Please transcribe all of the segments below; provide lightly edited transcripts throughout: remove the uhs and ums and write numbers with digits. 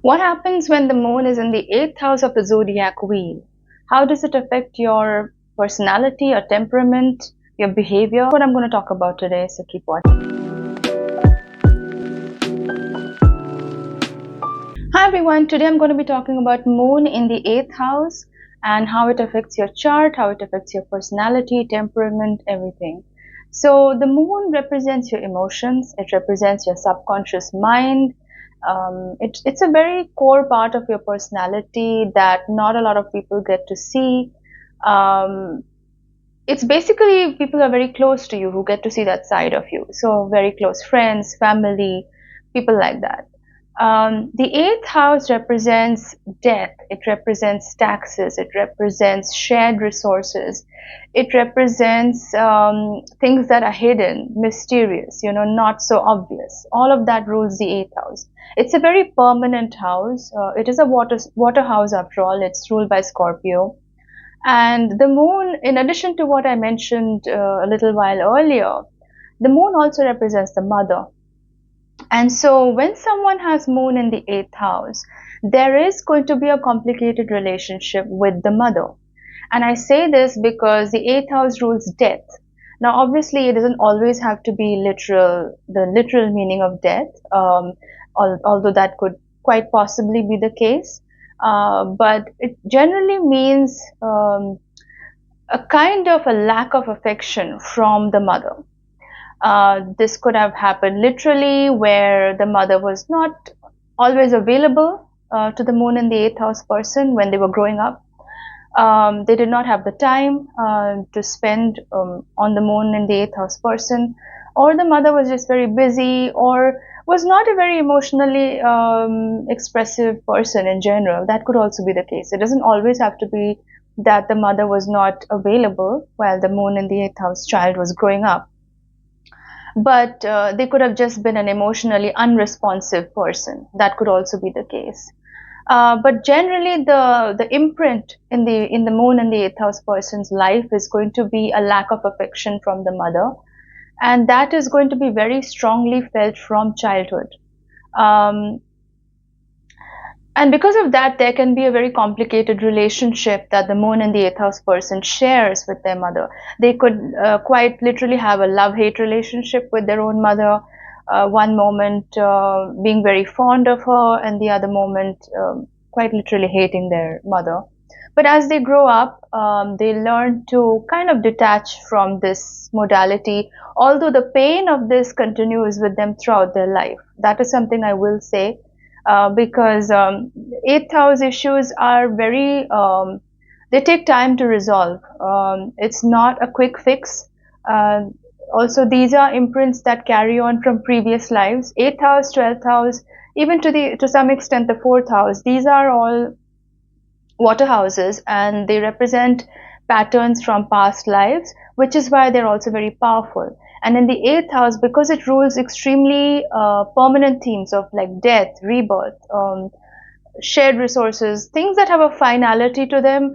What happens when the moon is in the eighth house of the zodiac wheel? How does it affect your personality, your temperament, your behavior? What I'm going to talk about today, so keep watching. Hi everyone, today I'm going to be talking about moon in the eighth house and how it affects your chart, how it affects your personality, temperament, everything. So the moon represents your emotions, it represents your subconscious mind. It's a very core part of your personality that not a lot of people get to see. Um, it's basically people who are very close to you who get to see that side of you. So very close friends, family, people like that. The eighth house represents death. It represents taxes. It represents shared resources. It represents things that are hidden, mysterious, not so obvious. All of that rules the eighth house. It's a very permanent house. It is a water house after all. It's ruled by Scorpio. And the moon, in addition to what I mentioned a little while earlier, the moon also represents the mother. And so when someone has moon in the eighth house, there is going to be a complicated relationship with the mother. And I say this because the eighth house rules death. Now, obviously, it doesn't always have to be literal, the literal meaning of death, although that could quite possibly be the case. But it generally means a kind of a lack of affection from the mother. This could have happened literally where the mother was not always available to the moon in the eighth house person when they were growing up. They did not have the time to spend on the moon in the eighth house person, or the mother was just very busy, or was not a very emotionally expressive person in general. That could also be the case. It doesn't always have to be that the mother was not available while the moon in the eighth house child was growing up, but they could have just been an emotionally unresponsive person. That could also be the case. But generally, the imprint in the moon and the eighth house person's life is going to be a lack of affection from the mother, and that is going to be very strongly felt from childhood. Um, and because of that, there can be a very complicated relationship that the moon and the eighth house person shares with their mother. They could quite literally have a love-hate relationship with their own mother. One moment being very fond of her, and the other moment quite literally hating their mother. But as they grow up, they learn to kind of detach from this modality, although the pain of this continues with them throughout their life. That is something I will say, because eighth house issues are very, they take time to resolve. It's not a quick fix. Also, these are imprints that carry on from previous lives. Eighth house, 12th house, even to some extent the fourth house. These are all water houses, and they represent patterns from past lives, which is why they're also very powerful. And in the eighth house, because it rules extremely permanent themes of like death, rebirth, shared resources, things that have a finality to them,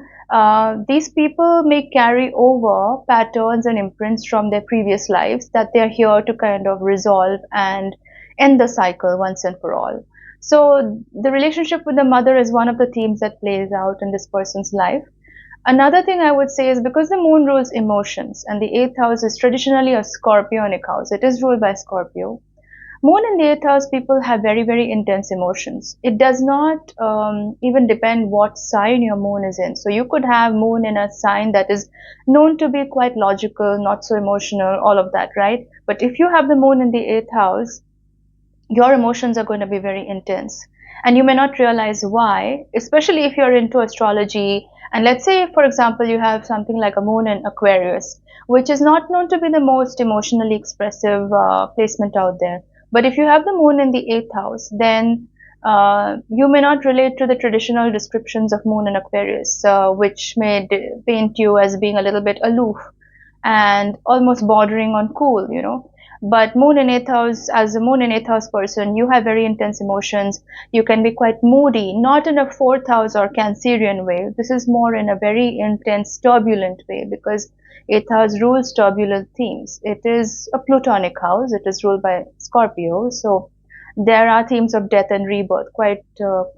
these people may carry over patterns and imprints from their previous lives that they're here to kind of resolve and end the cycle once and for all. So the relationship with the mother is one of the themes that plays out in this person's life. Another thing I would say is because the moon rules emotions and the eighth house is traditionally a scorpionic house, it is ruled by Scorpio. Moon in the eighth house people have very, very intense emotions. It does not even depend what sign your moon is in. So you could have moon in a sign that is known to be quite logical, not so emotional, all of that, right? But if you have the moon in the eighth house, your emotions are going to be very intense. And you may not realize why, especially if you're into astrology. And let's say, for example, you have something like a moon in Aquarius, which is not known to be the most emotionally expressive placement out there. But if you have the moon in the eighth house, then you may not relate to the traditional descriptions of moon in Aquarius, which may paint you as being a little bit aloof and almost bordering on cool. But moon in eighth house, as a moon in eighth house person, you have very intense emotions. You can be quite moody, not in a fourth house or Cancerian way. This is more in a very intense, turbulent way, because eighth house rules turbulent themes. It is a Plutonic house. It is ruled by Scorpio. So there are themes of death and rebirth quite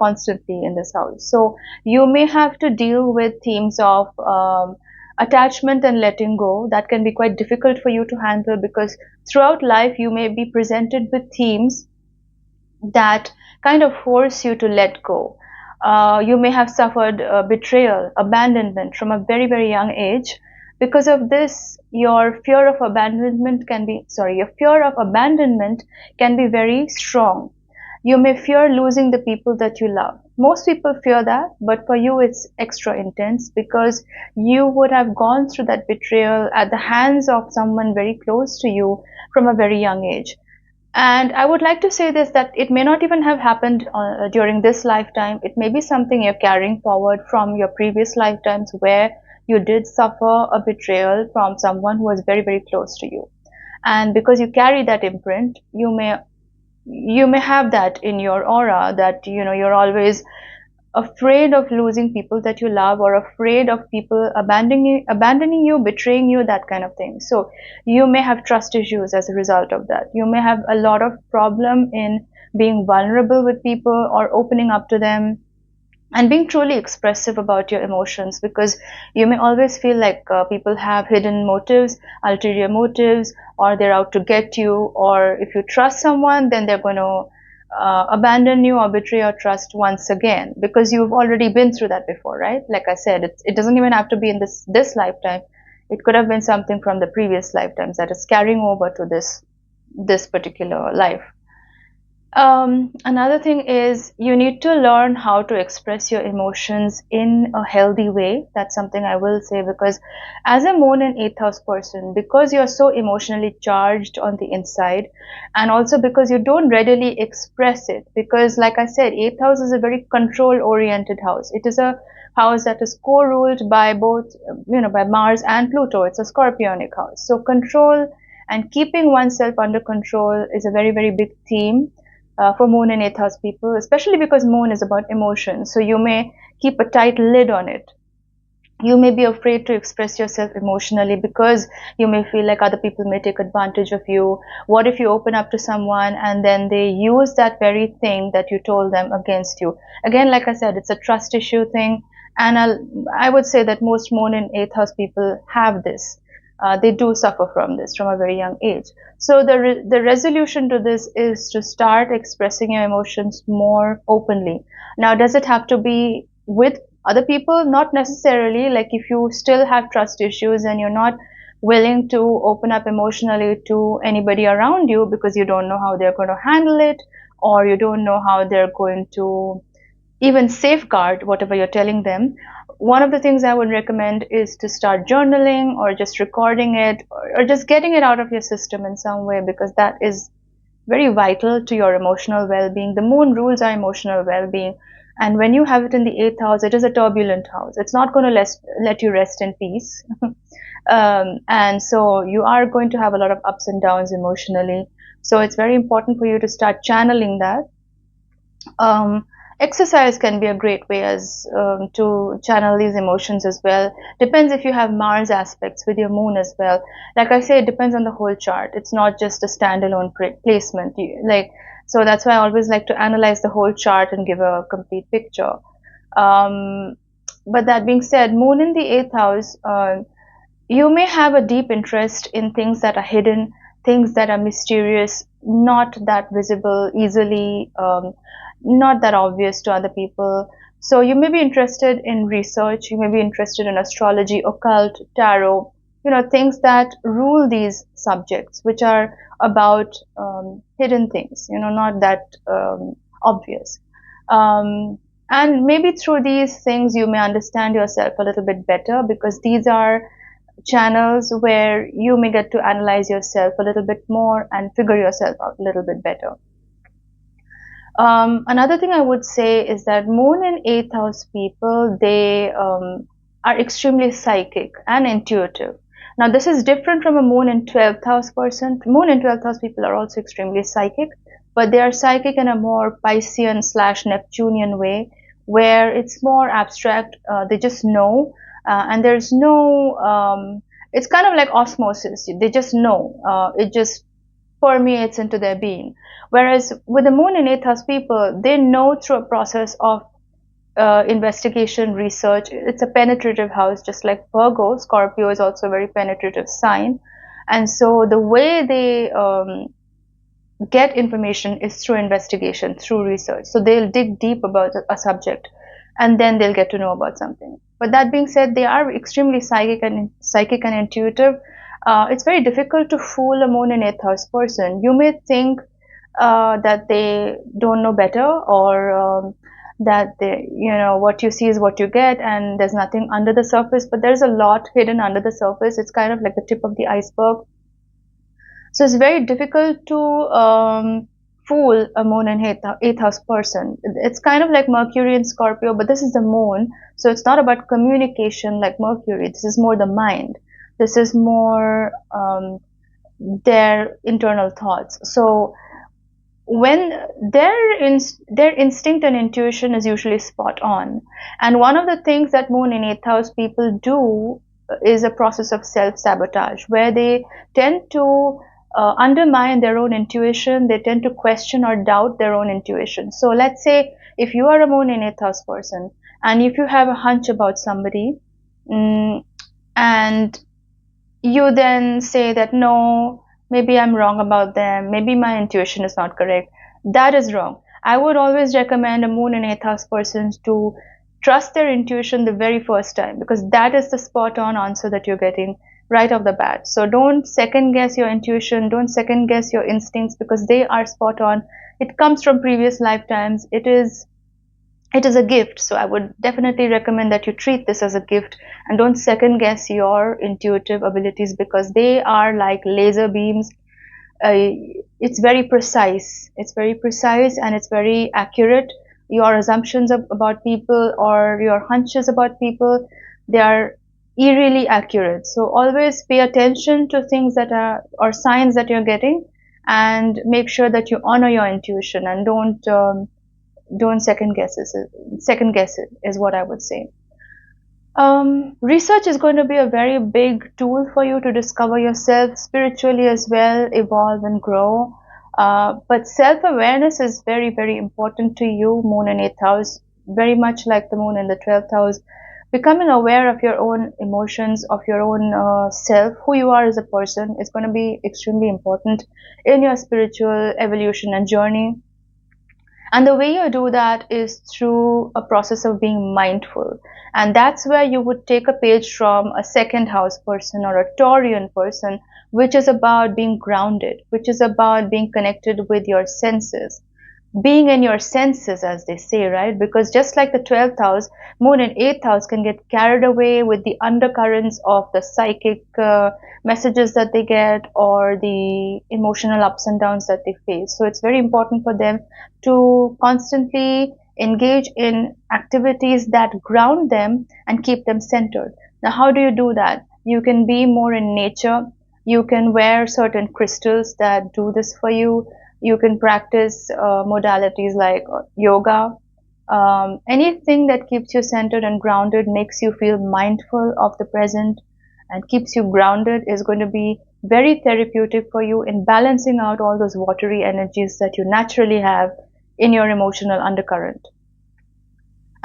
constantly in this house. So you may have to deal with themes of attachment and letting go. That can be quite difficult for you to handle, because throughout life you may be presented with themes that kind of force you to let go. You may have suffered betrayal, abandonment from a very, very young age. Because of this, your fear of abandonment can be very strong. You may fear losing the people that you love. Most people fear that, but for you it's extra intense, because you would have gone through that betrayal at the hands of someone very close to you from a very young age. And I would like to say this, that it may not even have happened during this lifetime. It may be something you're carrying forward from your previous lifetimes, where you did suffer a betrayal from someone who was very, very close to you. And because you carry that imprint, you may have that in your aura, that you're always afraid of losing people that you love, or afraid of people abandoning you, betraying you, that kind of thing. So you may have trust issues as a result of that. You may have a lot of problem in being vulnerable with people, or opening up to them and being truly expressive about your emotions, because you may always feel like people have hidden motives, ulterior motives, or they're out to get you, or if you trust someone, then they're going to abandon you or betray your trust once again, because you've already been through that before, right? Like I said, it doesn't even have to be in this lifetime. It could have been something from the previous lifetimes that is carrying over to this particular life. Another thing is, you need to learn how to express your emotions in a healthy way. That's something I will say, because as a moon and 8th house person, because you're so emotionally charged on the inside, and also because you don't readily express it, because like I said, 8th house is a very control oriented house. It is a house that is co-ruled by both, by Mars and Pluto. It's a scorpionic house. So control and keeping oneself under control is a very, very big theme for moon and 8th house people, especially because moon is about emotions. So you may keep a tight lid on it. You may be afraid to express yourself emotionally, because you may feel like other people may take advantage of you. What if you open up to someone and then they use that very thing that you told them against you? Again, like I said, it's a trust issue thing, and I would say that most moon and 8th house people have this. They do suffer from this from a very young age. So the resolution to this is to start expressing your emotions more openly. Now, does it have to be with other people? Not necessarily. Like, if you still have trust issues and you're not willing to open up emotionally to anybody around you, because you don't know how they're going to handle it, or you don't know how they're going to even safeguard whatever you're telling them, one of the things I would recommend is to start journaling, or just recording it, or just getting it out of your system in some way, because that is very vital to your emotional well-being. The moon rules our emotional well-being, and when you have it in the 8th house, it is a turbulent house. It's not going to let you rest in peace. And so you are going to have a lot of ups and downs emotionally. So it's very important for you to start channeling that. Exercise can be a great way as to channel these emotions as well. Depends if you have Mars aspects with your moon as well. Like I say, it depends on the whole chart. It's not just a standalone placement. So that's why I always like to analyze the whole chart and give a complete picture. But that being said, moon in the 8th house, you may have a deep interest in things that are hidden, things that are mysterious, not that visible easily, not that obvious to other people. So you may be interested in research, you may be interested in astrology, occult, tarot, things that rule these subjects, which are about hidden things, not that obvious. And maybe through these things you may understand yourself a little bit better, because these are channels where you may get to analyze yourself a little bit more and figure yourself out a little bit better. Another thing I would say is that moon and 8th house people, they are extremely psychic and intuitive. Now, this is different from a moon and 12th house person. Moon and 12th house people are also extremely psychic, but they are psychic in a more Piscean / Neptunian way, where it's more abstract. They just know, and there's no, it's kind of like osmosis. They just know. permeates into their being. Whereas with the moon in 8th house people, they know through a process of investigation, research. It's a penetrative house, just like Virgo. Scorpio is also a very penetrative sign. And so the way they get information is through investigation, through research. So they'll dig deep about a subject and then they'll get to know about something. But that being said, they are extremely psychic and intuitive. It's very difficult to fool a moon in 8th house person. You may think that they don't know better, or that they, what you see is what you get and there's nothing under the surface, but there's a lot hidden under the surface. It's kind of like the tip of the iceberg. So it's very difficult to fool a moon in 8th house person. It's kind of like Mercury in Scorpio, but this is the moon. So it's not about communication like Mercury. This is more the mind. This is more their internal thoughts. So when their instinct and intuition is usually spot on. And one of the things that moon in 8th house people do is a process of self-sabotage, where they tend to undermine their own intuition. They tend to question or doubt their own intuition. So let's say if you are a moon in 8th house person and if you have a hunch about somebody, and you then say that no, maybe I'm wrong about them, maybe my intuition is not correct, that is wrong. I would always recommend a moon in 8th house persons to trust their intuition the very first time, because that is the spot on answer that you're getting right off the bat. So don't second guess your intuition, don't second guess your instincts, because they are spot on. It comes from previous lifetimes. It is a gift. So I would definitely recommend that you treat this as a gift and don't second guess your intuitive abilities, because they are like laser beams. It's very precise. It's very precise and it's very accurate. Your assumptions about people or your hunches about people, they are eerily accurate. So always pay attention to things that are, or signs that you're getting, and make sure that you honor your intuition and don't second guess it is what I would say. Research is going to be a very big tool for you to discover yourself spiritually as well, evolve and grow. But self-awareness is very, very important to you, moon in 8th house, very much like the moon in the 12th house. Becoming aware of your own emotions, of your own self, who you are as a person, is going to be extremely important in your spiritual evolution and journey. And the way you do that is through a process of being mindful. And that's where you would take a page from a 2nd house person or a Taurian person, which is about being grounded, which is about being connected with your senses. Being in your senses, as they say, right? Because just like the 12th house, moon in 8th house can get carried away with the undercurrents of the psychic messages that they get, or the emotional ups and downs that they face. So it's very important for them to constantly engage in activities that ground them and keep them centered. Now, how do you do that? You can be more in nature. You can wear certain crystals that do this for you. You can practice modalities like yoga. Anything that keeps you centered and grounded, makes you feel mindful of the present and keeps you grounded, is going to be very therapeutic for you in balancing out all those watery energies that you naturally have in your emotional undercurrent.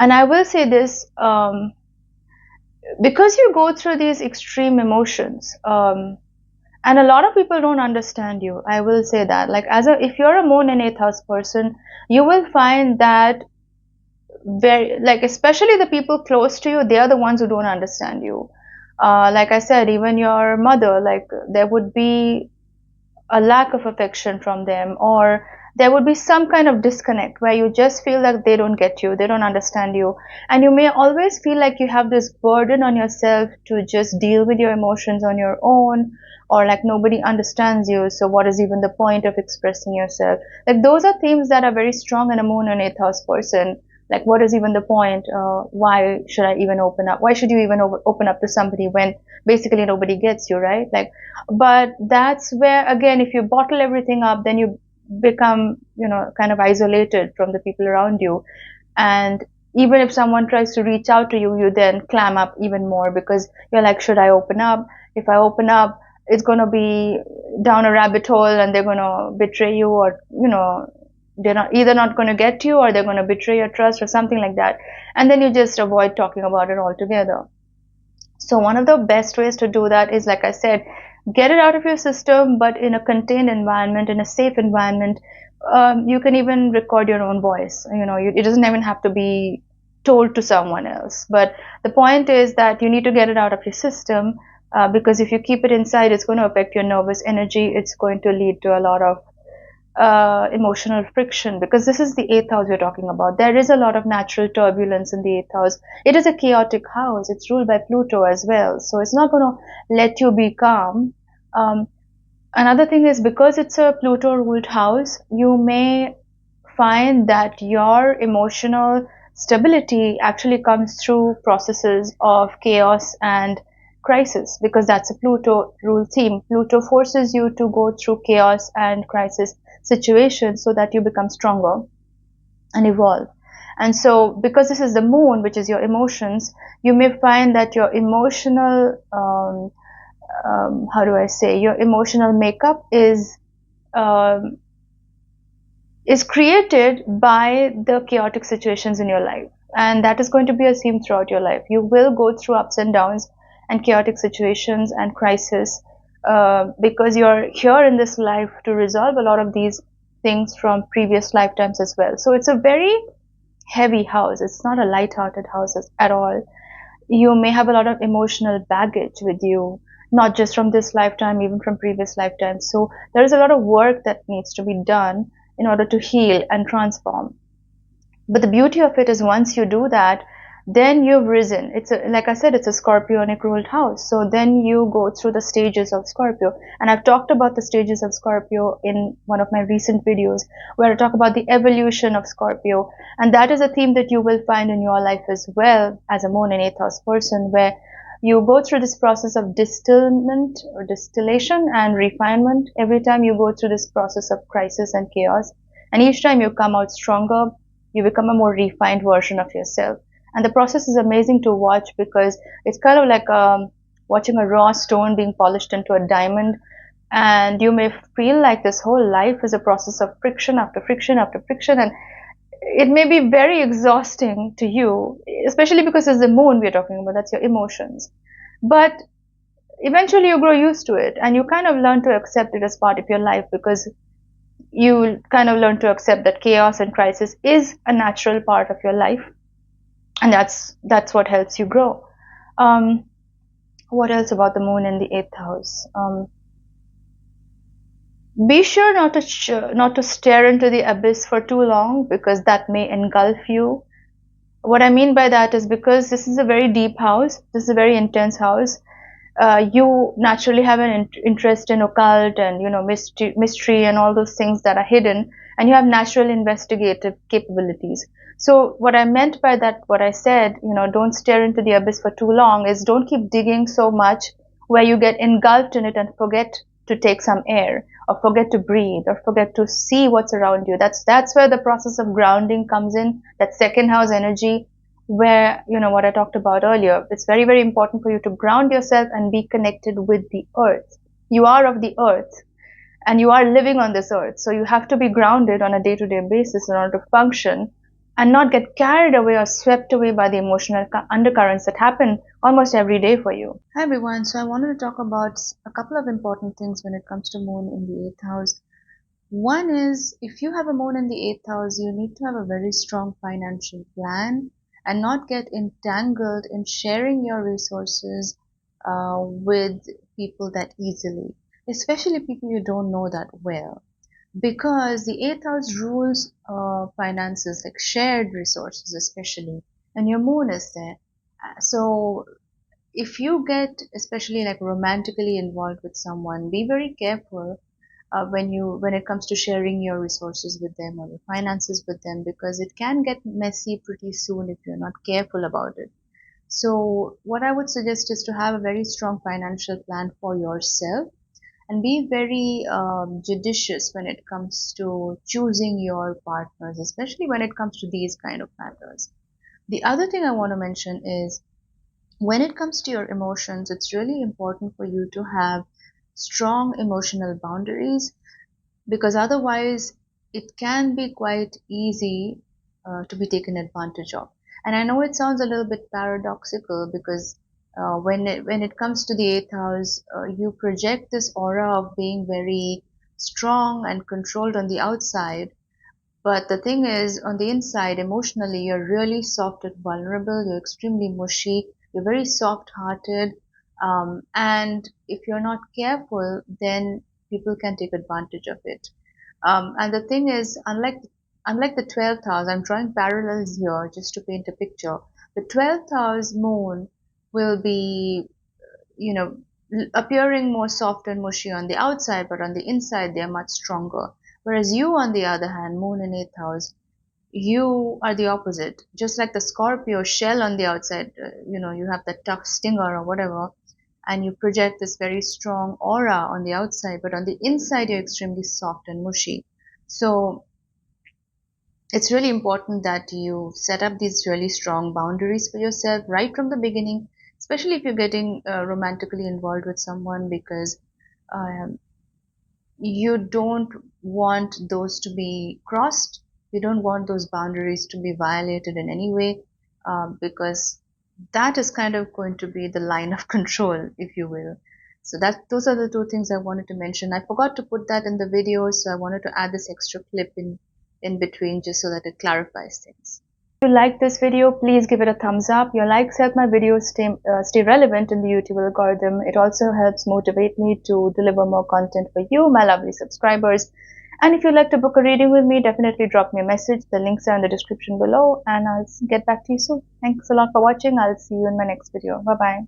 And I will say this, because you go through these extreme emotions, and a lot of people don't understand you. I will say that. Like, if you're a moon in 8th house person, you will find that especially the people close to you, they are the ones who don't understand you. Like I said, even your mother, like, there would be a lack of affection from them, or there would be some kind of disconnect where you just feel like they don't get you, they don't understand you, and you may always feel like you have this burden on yourself to just deal with your emotions on your own, or like nobody understands you, so what is even the point of expressing yourself? Like, those are themes that are very strong in a moon and 8th house person. Like, what is even the point? Why should I even open up? Why should you even open up to somebody when basically nobody gets you, right? Like, but that's where, again, if you bottle everything up, then you become, kind of isolated from the people around you. And even if someone tries to reach out to you, you then clam up even more, because you're like, should I open up? If I open up, it's going to be down a rabbit hole and they're going to betray you, or they're not going to get you, or they're going to betray your trust or something like that, and then you just avoid talking about it altogether. So one of the best ways to do that is, like I said, get it out of your system, but in a contained environment, in a safe environment. You can even record your own voice. It doesn't even have to be told to someone else. But the point is that you need to get it out of your system, because if you keep it inside, it's going to affect your nervous energy. It's going to lead to a lot of emotional friction, because this is the eighth house we're talking about. There is a lot of natural turbulence in the eighth house. It is a chaotic house. It's ruled by Pluto as well, so it's not going to let you be calm. Another thing is, because it's a Pluto ruled house, you may find that your emotional stability actually comes through processes of chaos and crisis, because that's a Pluto rule theme. Pluto forces you to go through chaos and crisis situations so that you become stronger and evolve. And so, because this is the moon, which is your emotions, you may find that your emotional, how do I say, your emotional makeup um, is created by the chaotic situations in your life. And that is going to be a theme throughout your life. You will go through ups and downs and chaotic situations and crisis, because you're here in this life to resolve a lot of these things from previous lifetimes as well. So it's a very heavy house. It's not a light-hearted house at all. You may have a lot of emotional baggage with you, not just from this lifetime, even from previous lifetimes. So there is a lot of work that needs to be done in order to heal and transform. But the beauty of it is, once you do that, then you've risen. Like I said, it's a Scorpionic ruled house. So then you go through the stages of Scorpio. And I've talked about the stages of Scorpio in one of my recent videos, where I talk about the evolution of Scorpio. And that is a theme that you will find in your life as well, as a moon and eighth house person, where you go through this process of distillment or distillation and refinement every time you go through this process of crisis and chaos. And each time you come out stronger, you become a more refined version of yourself. And the process is amazing to watch, because it's kind of like watching a raw stone being polished into a diamond. And you may feel like this whole life is a process of friction after friction after friction. And it may be very exhausting to you, especially because it's the moon we're talking about. That's your emotions. But eventually you grow used to it, and you kind of learn to accept it as part of your life, because you kind of learn to accept that chaos and crisis is a natural part of your life, and that's what helps you grow. What else about the moon in the eighth house? Be sure not to stare into the abyss for too long, because that may engulf you. What I mean by that is, because this is a very deep house, this is a very intense house, you naturally have an interest in occult and mystery and all those things that are hidden, and you have natural investigative capabilities. So what I meant by that, what I said, don't stare into the abyss for too long, is don't keep digging so much where you get engulfed in it and forget to take some air, or forget to breathe, or forget to see what's around you. That's where the process of grounding comes in, that second house energy, where, what I talked about earlier. It's very, very important for you to ground yourself and be connected with the earth. You are of the earth, and you are living on this earth. So you have to be grounded on a day-to-day basis in order to function, and not get carried away or swept away by the emotional undercurrents that happen almost every day for you. Hi everyone. So I wanted to talk about a couple of important things when it comes to moon in the eighth house. One is, if you have a moon in the eighth house, you need to have a very strong financial plan and not get entangled in sharing your resources with people that easily, especially people you don't know that well. Because the eighth house rules finances, like shared resources especially, and your moon is there. So if you get especially like romantically involved with someone, be very careful when it comes to sharing your resources with them or your finances with them, because it can get messy pretty soon if you're not careful about it. So what I would suggest is to have a very strong financial plan for yourself, and be very judicious when it comes to choosing your partners, especially when it comes to these kind of matters. The other thing I want to mention is, when it comes to your emotions, it's really important for you to have strong emotional boundaries, because otherwise it can be quite easy to be taken advantage of. And I know it sounds a little bit paradoxical, because when it comes to the eighth house, you project this aura of being very strong and controlled on the outside, but the thing is, on the inside, emotionally, you're really soft and vulnerable. You're extremely mushy. You're very soft-hearted. And if you're not careful, then people can take advantage of it. And the thing is, unlike the 12th house, I'm drawing parallels here just to paint a picture. The 12th house moon will be, you know, appearing more soft and mushy on the outside, but on the inside, they're much stronger. Whereas you, on the other hand, moon in 8th house, you are the opposite. Just like the Scorpio shell on the outside, you have that tough stinger or whatever, and you project this very strong aura on the outside, but on the inside, you're extremely soft and mushy. So it's really important that you set up these really strong boundaries for yourself right from the beginning, especially if you're getting romantically involved with someone, because um, you don't want those to be crossed. You don't want those boundaries to be violated in any way, because that is kind of going to be the line of control, if you will. So that those are the two things I wanted to mention. I forgot to put that in the video, so I wanted to add this extra clip in between, just so that it clarifies things. If you like this video, please give it a thumbs up. Your likes help my videos stay relevant in the YouTube algorithm. It also helps motivate me to deliver more content for you, my lovely subscribers. And if you'd like to book a reading with me, definitely drop me a message. The links are in the description below, and I'll get back to you soon. Thanks a lot for watching. I'll see you in my next video. Bye bye.